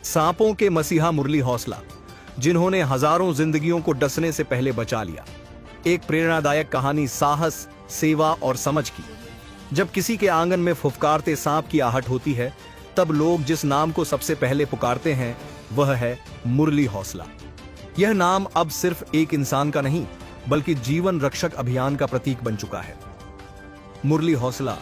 सांपों के मसीहा मुरली हौसला, जिन्होंने हजारों जिंदगियों को डसने से पहले बचा लिया। एक प्रेरणादायक कहानी साहस, सेवा और समझ की। जब किसी के आंगन में फुफकारते सांप की आहट होती है, तब लोग जिस नाम को सबसे पहले पुकारते हैं वह है मुरली हौसला। यह नाम अब सिर्फ एक इंसान का नहीं, बल्कि जीवन रक्षक अभियान का प्रतीक बन चुका है। मुरली हौसला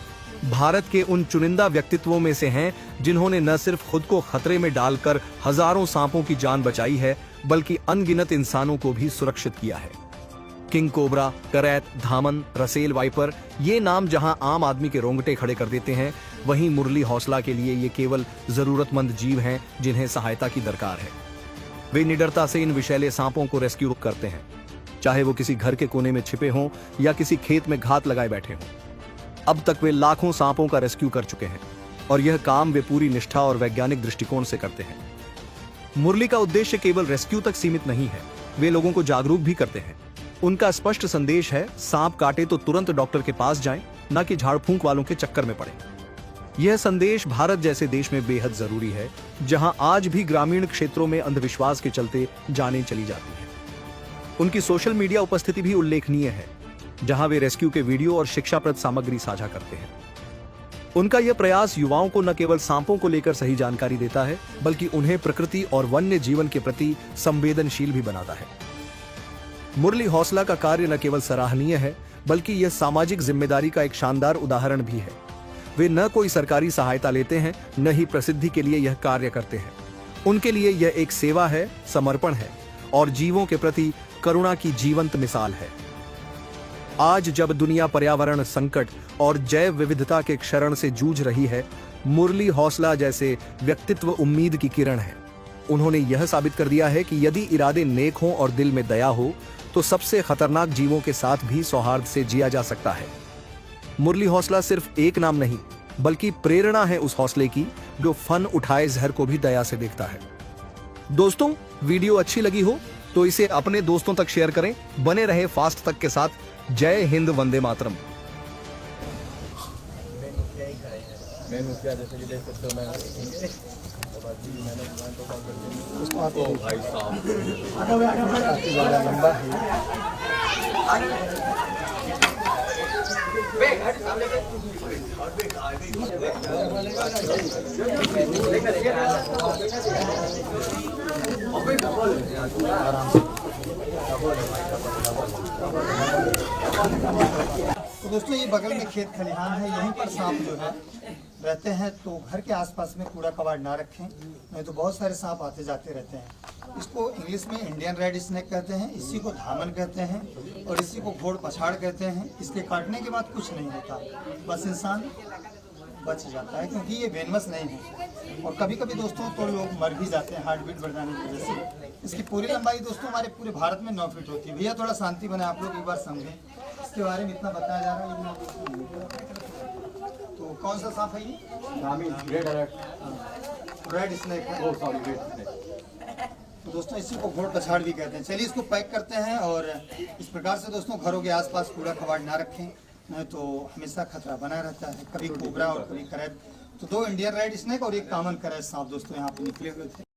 भारत के उन चुनिंदा व्यक्तित्वों में से हैं जिन्होंने न सिर्फ खुद को खतरे में डालकर हजारों सांपों की जान बचाई है, बल्कि अनगिनत इंसानों को भी सुरक्षित किया है। किंग कोबरा, करैत, धामन, रसेल वाइपर, ये नाम जहां आम आदमी के रोंगटे खड़े कर देते हैं, वहीं मुरली हौसला के लिए ये केवल जरूरतमंद जीव हैं जिन्हें सहायता की दरकार है। वे निडरता से इन विषैले सांपों को रेस्क्यू करते हैं, चाहे वो किसी घर के कोने में छिपे हों या किसी खेत में घात लगाए बैठे हों। अब तक वे लाखों सांपों का रेस्क्यू कर चुके हैं और यह काम वे पूरी निष्ठा और वैज्ञानिक दृष्टिकोण से करते हैं। मुरली का उद्देश्य केवल रेस्क्यू तक सीमित नहीं है, वे लोगों को जागरूक भी करते हैं। उनका स्पष्ट संदेश है, सांप काटे तो तुरंत डॉक्टर के पास जाएं, न कि झाड़ फूंक वालों के चक्कर में पड़े। यह संदेश भारत जैसे देश में बेहद जरूरी है, जहां आज भी ग्रामीण क्षेत्रों में अंधविश्वास के चलते जानें चली जाती है। उनकी सोशल मीडिया उपस्थिति भी उल्लेखनीय है, जहां वे रेस्क्यू के वीडियो और शिक्षाप्रद सामग्री साझा करते हैं। उनका यह प्रयास युवाओं को न केवल सांपों को लेकर सही जानकारी देता है, बल्कि उन्हें प्रकृति और वन्य जीवन के प्रति संवेदनशील भी बनाता है। मुरली हौसला का कार्य न केवल सराहनीय है, बल्कि यह सामाजिक जिम्मेदारी का एक शानदार उदाहरण भी है। वे न कोई सरकारी सहायता लेते हैं, न ही प्रसिद्धि के लिए यह कार्य करते हैं। उनके लिए यह एक सेवा है, समर्पण है और जीवों के प्रति करुणा की जीवंत मिसाल है। आज जब दुनिया पर्यावरण संकट और जैव विविधता के क्षरण से जूझ रही है, मुरली हौसला जैसे व्यक्तित्व उम्मीद की किरण है। उन्होंने यह साबित कर दिया है कि यदि इरादे नेक हों और दिल में दया हो, तो सबसे खतरनाक जीवों के साथ भी सौहार्द से जिया जा सकता है। मुरली हौसला सिर्फ एक नाम नहीं, बल्कि प्रेरणा है उस हौसले की जो फन उठाए जहर को भी दया से देखता है। दोस्तों, वीडियो अच्छी लगी हो तो इसे अपने दोस्तों तक शेयर करें। बने रहे फास्ट तक के साथ। जय हिंद, वंदे मातरम। भाई साहब तो दोस्तों, ये बगल में खेत खलिहान है, यहीं पर सांप जो है रहते हैं। तो घर के आसपास में कूड़ा कबाड़ ना रखें, नहीं तो बहुत सारे सांप आते जाते रहते हैं। इसको इंग्लिश में इंडियन रेड स्नेक कहते हैं, इसी को धामन कहते हैं और इसी को घोड़ पछाड़ कहते हैं। इसके काटने के बाद कुछ नहीं होता, बस इंसान बच जाता है, क्योंकि ये वेनमस नहीं है। और कभी कभी दोस्तों तो लोग मर भी जाते हैं हार्ट बीट बढ़ जाने की वजह से। इसकी पूरी लंबाई दोस्तों हमारे पूरे भारत में 9 फीट होती है। भैया थोड़ा शांति बने, आप लोग एक बार समझें, इसके बारे में इतना बताया जा रहा है। तो कौन सा सांप है ये? रेड स्नेक है। तो दोस्तों, इसी को घोड़ पछाड़ भी कहते हैं। चलिए इसको पैक करते हैं और इस प्रकार से दोस्तों घरों के आसपास कूड़ा कबाड़ ना रखें, नहीं तो हमेशा खतरा बना रहता है। कभी कोबरा और कभी करैत। तो 2 इंडियन रेड स्नेक और एक कॉमन करैत सांप दोस्तों यहाँ पे निकले हुए थे।